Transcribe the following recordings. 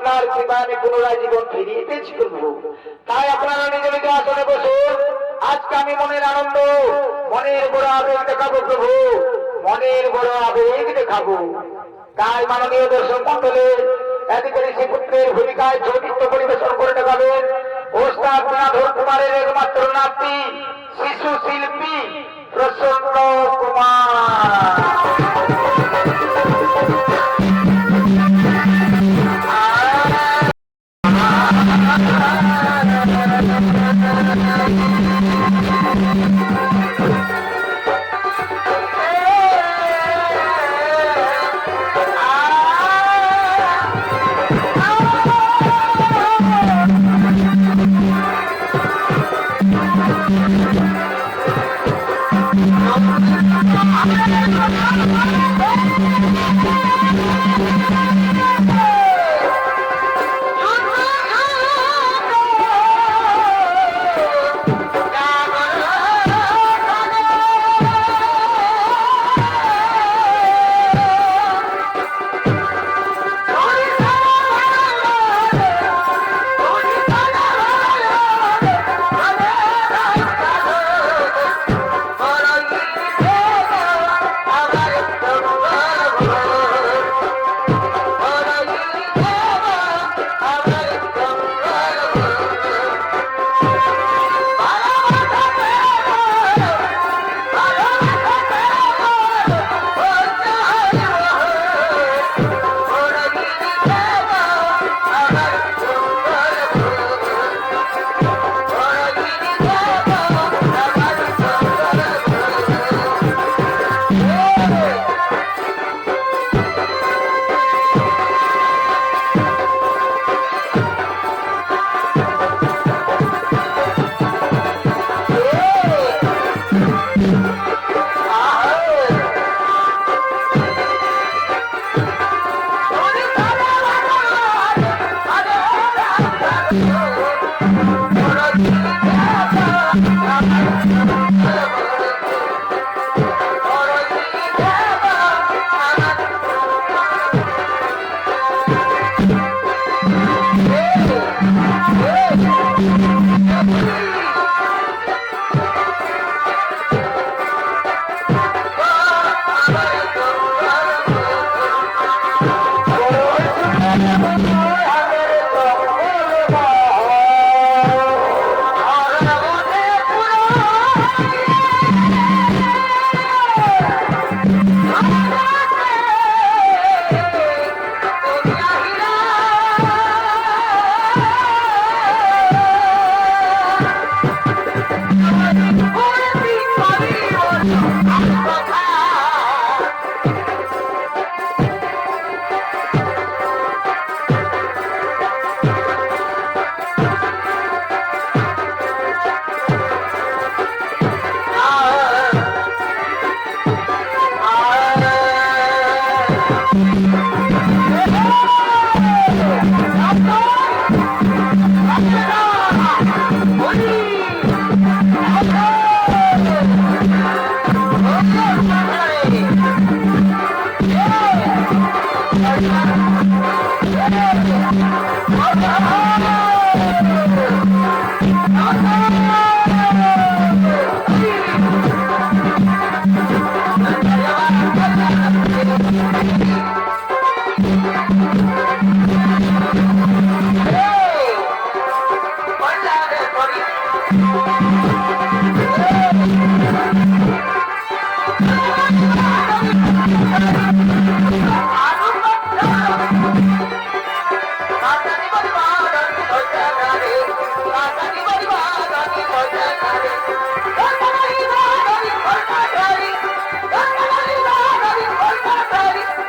আপনার কৃপায় আমি পুনরায় জীবন ফিরিয়ে পেয়েছি প্রভু। তাই আপনারা নিজ নিজ আসনে বসুন। আজকে আমি মনের আনন্দ, মনের বড় আবেগ দেখাবো প্রভু, মনের বড় আবেগ দেখাবো। তাই মাননীয় দর্শক মন্ডলের অধিকারী শ্রীপুত্রের ভূমিকায় চরিত্র পরিবেশন করে দেখাবেন ওস্তাদ মাধব কুমারের একমাত্র নাতি শিশু শিল্পী প্রসন্ন কুমার।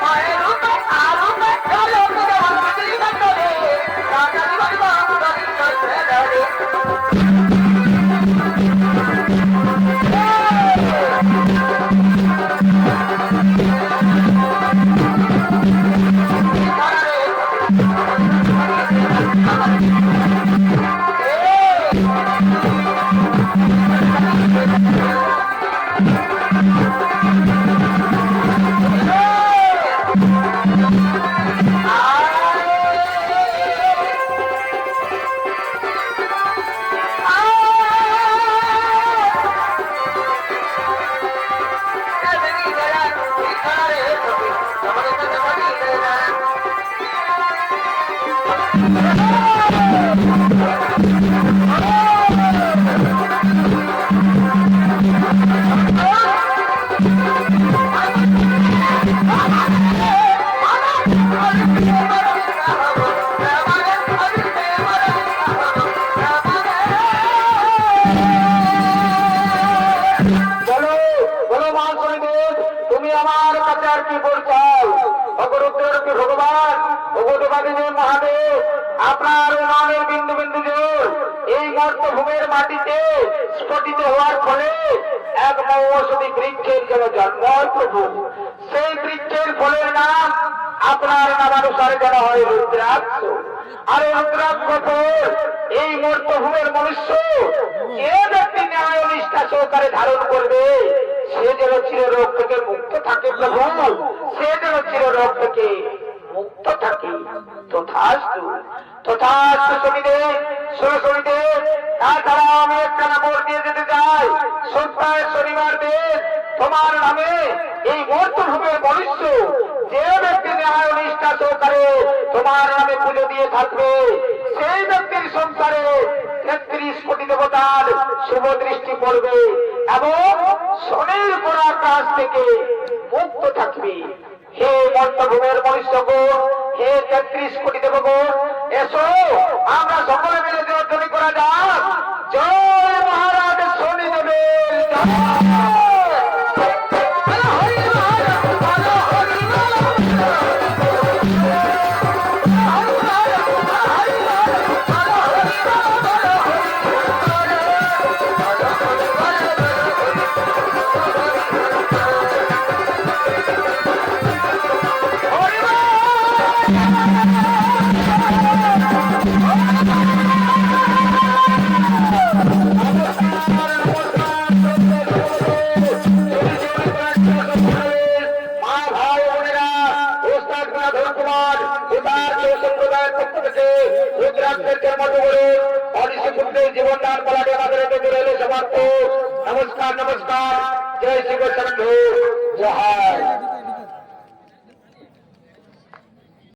Fire! আমার কাছে আর কি বলছাও? অগরুদ্ররূপী ভগবান, অগরবাদী মহাদেব, আপনার উন্নয়নের বিন্দু বিন্দু জোর এই মর্তভূমির মাটিতে স্ফটিত হওয়ার ফলে এক মহৌষধি বৃক্ষের যেন জন্ম হয় প্রভু। সেই বৃক্ষের ফলের নাম আপনার নামানুসারে যেন হয় রুদ্রাক্ষ। আর রুদ্রাক্ষ ফল এই মর্তভূমির মনুষ্য যে ব্যক্তি ন্যায় নিষ্ঠা সহকারে ধারণ করবে সে যেন চিররোগ থেকে মুক্ত থাকে প্রভু, সে যেন চিররোগ থেকে মুক্ত থাকে। তথাস্তু তথাস্তু শনিদেব, শনিদেব। তাছাড়া আমি একটা নম্বর দিয়ে যেতে চাই, সপ্তাহে শনিবার দিন তোমার নামে এই মর্তভূমির মনুষ্য যে ব্যক্তি ন্যায় নিষ্ঠা সহকারে তোমার নামে পুজো দিয়ে থাকবে সেই ব্যক্তির সংসারে ৩৩ কোটি দেবতার শুভ দৃষ্টি পড়বে এবং শনির পরাকাশ থেকে মুক্ত থাকবে। হে মর্তভূমির মনুষ্যগণ, হে ৩৩ কোটি দেবগণ, এসো আমরা সকলে মিলে জয়ধ্বনি করা যাক, জয় মহারাজ শনিদেবের জয়। জীবনদান পালাটে আমাদের সমাপ্ত। নমস্কার, নমস্কার। জয় শিব শম্ভু, জয়।